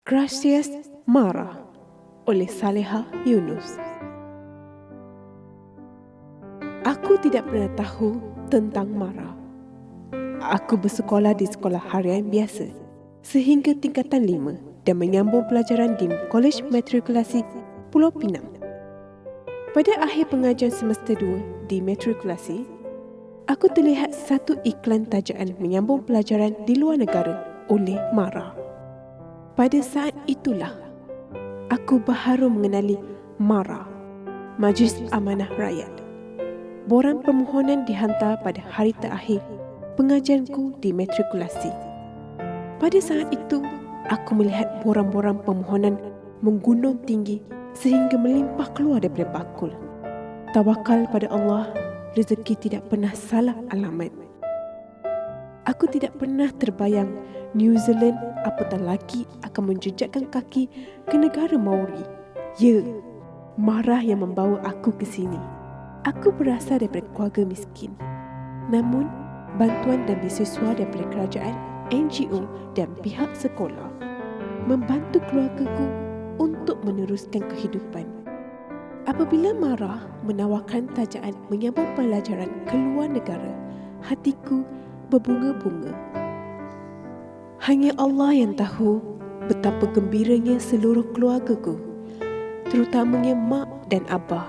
Gracias Marah oleh Saleha Yunus. Aku tidak pernah tahu tentang marah. Aku bersekolah di sekolah harian biasa sehingga tingkatan 5 dan menyambung pelajaran di Kolej Matrikulasi Pulau Pinang. Pada akhir pengajian semester 2 di matrikulasi, aku terlihat satu iklan tajaan menyambung pelajaran di luar negara oleh Marah. Pada saat itulah, aku baru mengenali Marah, Majlis Amanah Rakyat. Borang permohonan dihantar pada hari terakhir pengajianku di matrikulasi. Pada saat itu, aku melihat borang-borang permohonan menggunung tinggi sehingga melimpah keluar daripada bakul. Tawakal pada Allah, rezeki tidak pernah salah alamat. Aku tidak pernah terbayang New Zealand apatah lagi akan menjejakkan kaki ke negara Maori. Ya, Marah yang membawa aku ke sini. Aku berasal daripada keluarga miskin. Namun, bantuan dan beasiswa daripada kerajaan, NGO dan pihak sekolah membantu keluargaku untuk meneruskan kehidupan. Apabila Marah menawarkan tajaan menyambung pelajaran ke luar negara, hatiku berbunga-bunga. Hanya Allah yang tahu betapa gembiranya seluruh keluargaku, terutamanya mak dan abah.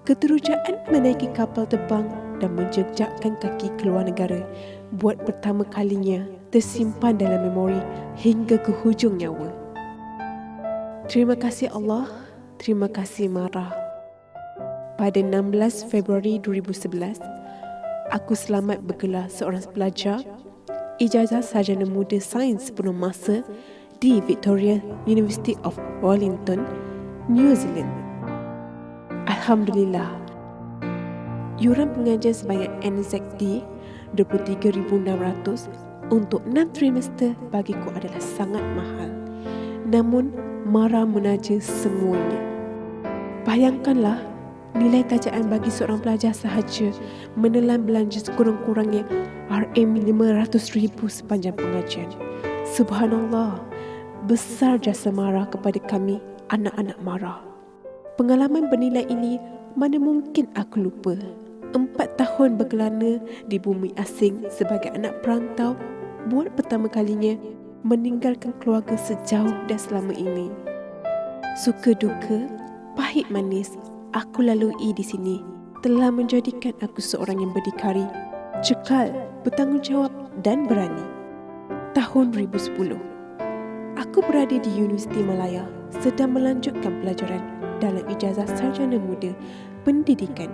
Keterujaan menaiki kapal terbang dan menjejakkan kaki ke luar negara buat pertama kalinya tersimpan dalam memori hingga ke hujung nyawa. Terima kasih Allah, terima kasih Marah. Pada 16 Februari 2011, aku selamat bergelar seorang pelajar ijazah sarjana muda sains sepenuh masa di Victoria University of Wellington, New Zealand. Alhamdulillah. Yuran pengajian sebanyak NZD 23,600 untuk 6 trimester bagiku adalah sangat mahal. Namun, Marah menaja semuanya. Bayangkanlah, nilai tajaan bagi seorang pelajar sahaja menelan belanja sekurang-kurangnya RM500,000 sepanjang pengajian. Subhanallah, besar jasa Marah kepada kami, anak-anak Marah. Pengalaman bernilai ini mana mungkin aku lupa. 4 tahun berkelana di bumi asing sebagai anak perantau buat pertama kalinya meninggalkan keluarga sejauh dan selama ini. Suka duka, pahit manis, aku lalui di sini telah menjadikan aku seorang yang berdikari, cekal, bertanggungjawab dan berani. Tahun 2010, aku berada di Universiti Malaya sedang melanjutkan pelajaran dalam ijazah sarjana muda pendidikan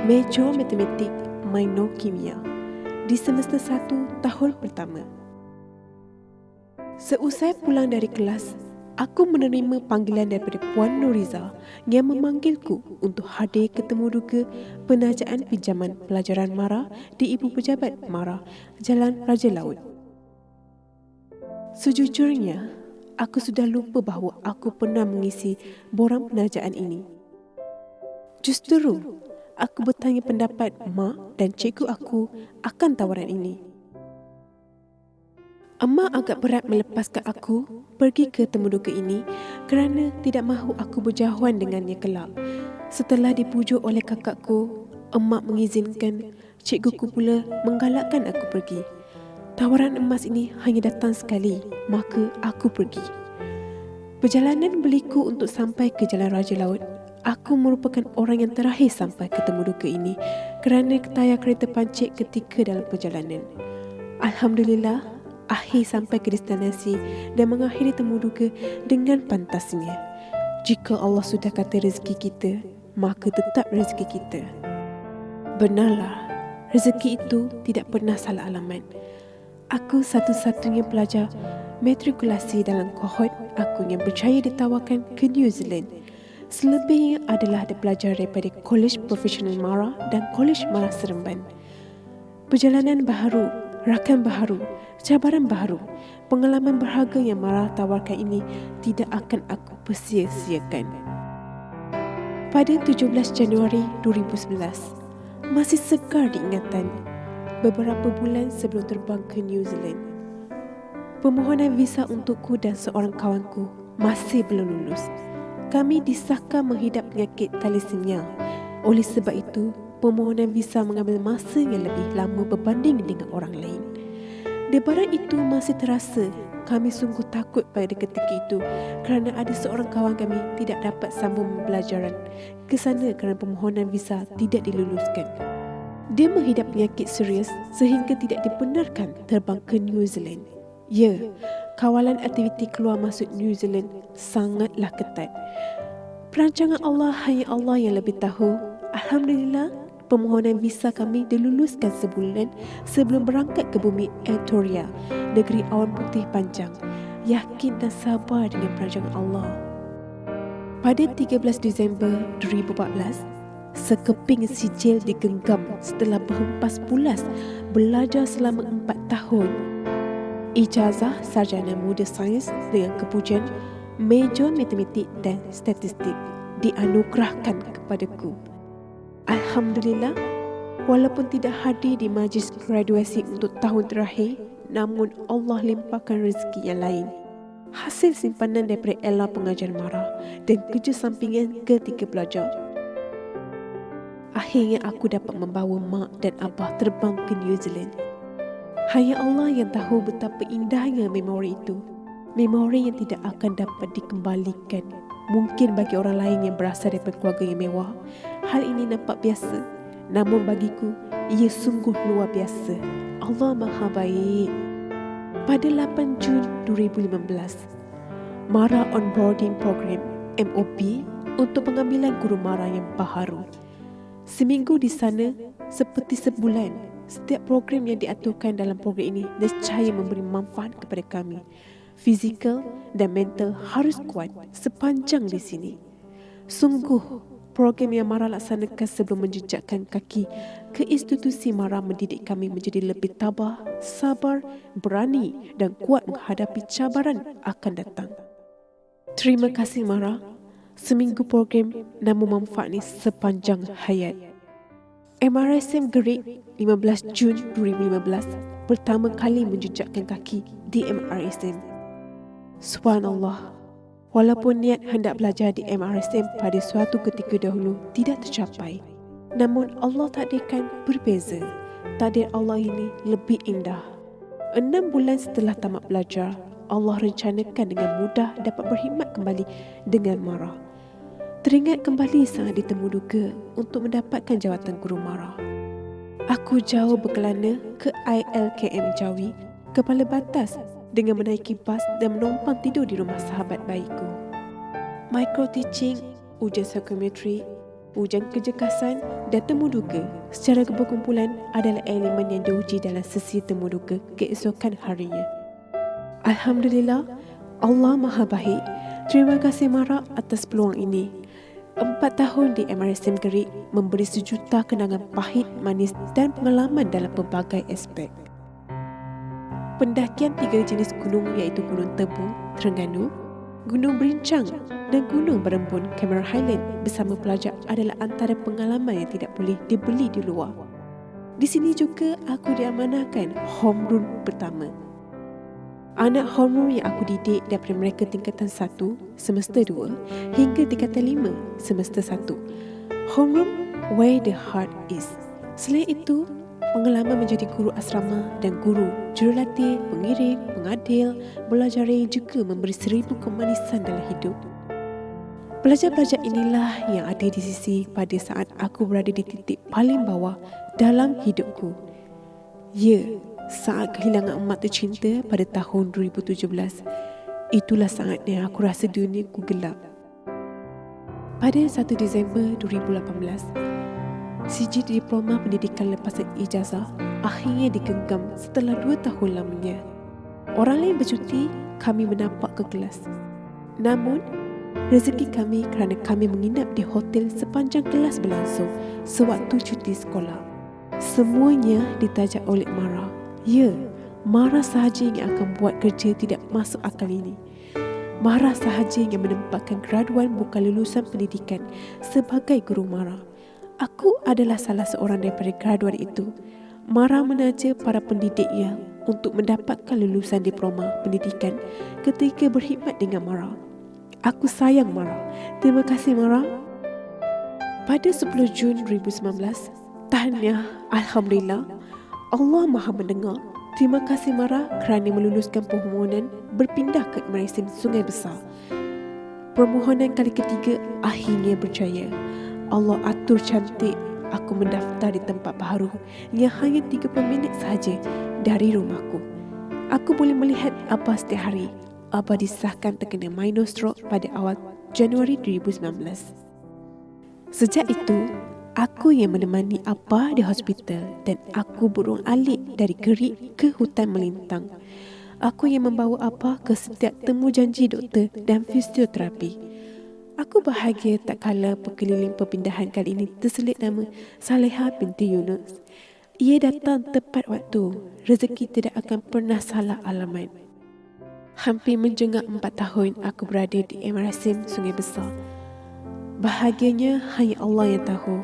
Major Matematik Minor Kimia di semester 1 tahun pertama. Seusai pulang dari kelas, aku menerima panggilan daripada Puan Nuriza yang memanggilku untuk hadir ke temu duka penajaan pinjaman pelajaran Marah di Ibu Pejabat Marah, Jalan Raja Laut. Sejujurnya, aku sudah lupa bahawa aku pernah mengisi borang penajaan ini. Justru, aku bertanya pendapat mak dan cikgu aku akan tawaran ini. Emak agak berat melepaskan aku pergi ke temu duka ini kerana tidak mahu aku berjauhan dengannya kelak. Setelah dipujuk oleh kakakku, emak mengizinkan, cikguku pula menggalakkan aku pergi. Tawaran emas ini hanya datang sekali, maka aku pergi. Perjalanan berliku untuk sampai ke Jalan Raja Laut. Aku merupakan orang yang terakhir sampai ke temu duka ini kerana tayar kereta pancit ketika dalam perjalanan. Alhamdulillah, akhir sampai ke destinasi dan mengakhiri temu duka dengan pantasnya. Jika Allah sudah kata rezeki kita, maka tetap rezeki kita. Benarlah, rezeki itu tidak pernah salah alamat. Aku satu-satunya pelajar matrikulasi dalam kohort aku yang berjaya ditawarkan ke New Zealand. Selebihnya adalah ada pelajar daripada Kolej Profesional Marah dan Kolej Marah Seremban. Perjalanan baharu, rakan baharu, cabaran baharu, pengalaman berharga yang Marah tawarkan ini tidak akan aku persia-siakan. Pada 17 Januari 2011, masih segar diingatan beberapa bulan sebelum terbang ke New Zealand. Permohonan visa untukku dan seorang kawanku masih belum lulus. Kami disahkan menghidap penyakit thalassemia. Oleh sebab itu, permohonan visa mengambil masa yang lebih lama berbanding dengan orang lain. Debaran itu masih terasa. Kami sungguh takut pada ketika itu kerana ada seorang kawan kami tidak dapat sambung pembelajaran ke sana kerana permohonan visa tidak diluluskan. Dia menghidap penyakit serius sehingga tidak dibenarkan terbang ke New Zealand. Ya, kawalan aktiviti keluar masuk New Zealand sangatlah ketat. Perancangan Allah hanya Allah yang lebih tahu. Alhamdulillah, permohonan visa kami diluluskan sebulan sebelum berangkat ke bumi Victoria, negeri awan putih panjang. Yakin dan sabar dengan perancangan Allah. Pada 13 Disember 2014, sekeping sijil digenggam setelah berhempas pulas belajar selama 4 tahun. Ijazah sarjana muda sains dengan kepujian Major Matematik dan Statistik dianugerahkan kepadaku. Alhamdulillah, walaupun tidak hadir di majlis graduasi untuk tahun terakhir, namun Allah limpahkan rezeki yang lain. Hasil simpanan daripada Ella pengajar Mara dan kerja sampingan ketika belajar. Akhirnya aku dapat membawa mak dan abah terbang ke New Zealand. Hanya Allah yang tahu betapa indahnya memori itu. Memori yang tidak akan dapat dikembalikan. Mungkin bagi orang lain yang berasal daripada keluarga yang mewah, hal ini nampak biasa. Namun bagiku, ia sungguh luar biasa. Allah Maha Baik. Pada 8 Jun 2015, Mara Onboarding Program MOP untuk pengambilan guru Mara yang baharu. Seminggu di sana seperti sebulan. Setiap program yang diaturkan dalam program ini nescaya memberi manfaat kepada kami. Fizikal dan mental harus kuat sepanjang di sini. Sungguh, program yang Mara laksanakan sebelum menjejakkan kaki ke institusi Mara mendidik kami menjadi lebih tabah, sabar, berani dan kuat menghadapi cabaran akan datang. Terima kasih Mara. Seminggu program namun manfaatnya sepanjang hayat. MRSM Gerik 15 Jun 2015 pertama kali menjejakkan kaki di MRSM. Subhanallah, walaupun niat hendak belajar di MRSM pada suatu ketika dahulu tidak tercapai, namun Allah takdirkan berbeza. Takdir Allah ini lebih indah. 6 bulan setelah tamat belajar, Allah rencanakan dengan mudah dapat berkhidmat kembali dengan Mara. Teringat kembali sangat ditemu duga untuk mendapatkan jawatan guru Mara. Aku jauh berkelana ke ILKM Jawi, Kepala Batas dengan menaiki bas dan menumpang tidur di rumah sahabat baikku. Micro teaching, ujian psikometri, ujian kecergasan dan temu duga secara berkumpulan adalah elemen yang diuji dalam sesi temu duga keesokan harinya. Alhamdulillah, Allah Maha Baik. Terima kasih Mara atas peluang ini. 4 tahun di MRSM Gerik memberi sejuta kenangan pahit, manis dan pengalaman dalam pelbagai aspek. Pendakian 3 jenis gunung iaitu Gunung Tebu, Terengganu, Gunung Berincang dan Gunung Berembun, Cameron Highland bersama pelajar adalah antara pengalaman yang tidak boleh dibeli di luar. Di sini juga aku diamanahkan homeroom pertama. Anak homeroom yang aku didik daripada mereka tingkatan 1, semester 2 hingga tingkatan 5, semester 1. Homeroom where the heart is. Selain itu, pengalaman menjadi guru asrama dan guru, jurulatih, pengiring, pengadil, belajar juga memberi 1000 kemanisan dalam hidup. Pelajar-pelajar inilah yang ada di sisi pada saat aku berada di titik paling bawah dalam hidupku. Ya, saat kehilangan emak tercinta pada tahun 2017, itulah saatnya aku rasa duniaku gelap. Pada 1 Disember 2018, sijil diploma pendidikan lepasan ijazah akhirnya digenggam setelah 2 tahun lamanya. Orang lain bercuti, kami menapak ke kelas. Namun, rezeki kami kerana kami menginap di hotel sepanjang kelas berlangsung sewaktu cuti sekolah. Semuanya ditajak oleh Mara. Ya, Mara sahaja yang akan buat kerja tidak masuk akal ini. Mara sahaja yang menempatkan graduan bukan lulusan pendidikan sebagai guru Mara. Aku adalah salah seorang daripada graduan itu. Mara menaja para pendidiknya untuk mendapatkan lulusan diploma pendidikan ketika berkhidmat dengan Mara. Aku sayang Mara. Terima kasih Mara. Pada 10 Jun 2019, tahniah, Alhamdulillah, Allah Maha mendengar. Terima kasih Mara kerana meluluskan permohonan berpindah ke Emirasim Sungai Besar. Permohonan kali ketiga akhirnya berjaya. Allah atur cantik aku mendaftar di tempat baru yang hanya 30 minit sahaja dari rumahku. Aku boleh melihat Abah setiap hari. Abah disahkan terkena minor stroke pada awal Januari 2019. Sejak itu, aku yang menemani Abah di hospital dan aku berulang alik dari Kerik ke hutan melintang. Aku yang membawa Abah ke setiap temu janji doktor dan fisioterapi. Aku bahagia tak kala pekeliling perpindahan kali ini terselit nama Saleha binti Yunus. Ia datang tepat waktu. Rezeki tidak akan pernah salah alamat. Hampir menjengak 4 tahun aku berada di Emirasim Sungai Besar. Bahagianya hanya Allah yang tahu.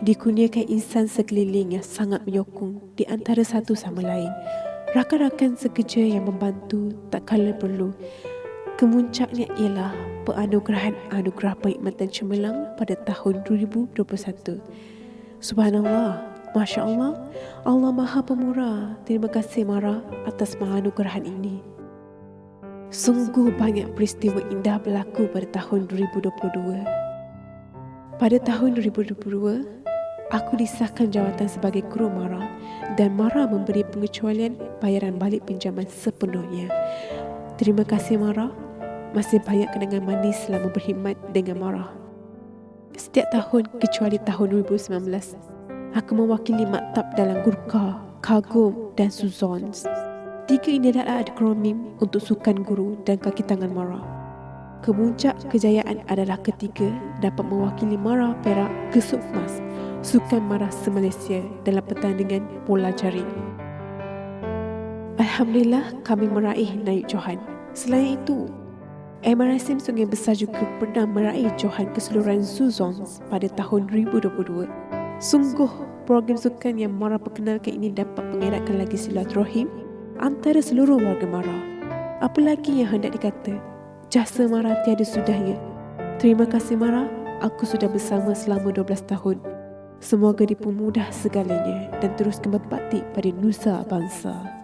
Dikurniakan insan sekeliling yang sangat menyokong di antara satu sama lain. Rakan-rakan sekerja yang membantu tak kala perlu. Kemuncaknya ialah penganugerahan anugerah perkhidmatan cemerlang pada tahun 2021. Subhanallah, Masya Allah, Allah Maha Pemurah. Terima kasih Mara atas penganugerahan ini. Sungguh banyak peristiwa indah berlaku pada tahun 2022. Pada tahun 2022, aku disahkan jawatan sebagai kru Mara dan Mara memberi pengecualian bayaran balik pinjaman sepenuhnya. Terima kasih Mara. Masih banyak kenangan manis selama berkhidmat dengan Mara. Setiap tahun kecuali tahun 2019, aku mewakili maktab dalam Gurkha, Kagum dan Suzons. 3 ini adalah akronim untuk Sukan Guru dan Kaki Tangan Mara. Kemuncak kejayaan adalah ketiga dapat mewakili Mara Perak ke Sukmas, Sukan Mara se-Malaysia dalam pertandingan bola jaring. Alhamdulillah kami meraih Naib Johan. Selain itu, Emirasim Sungai Besar juga pernah meraih Johan keseluruhan Suzons pada tahun 2022. Sungguh, program sukan yang Mara perkenalkan ini dapat mengeratkan lagi silaturahim antara seluruh warga Mara. Apa lagi yang hendak dikata? Jasa Mara tiada sudahnya. Terima kasih Mara, aku sudah bersama selama 12 tahun. Semoga dipermudah segalanya dan teruskan berbakti pada nusa bangsa.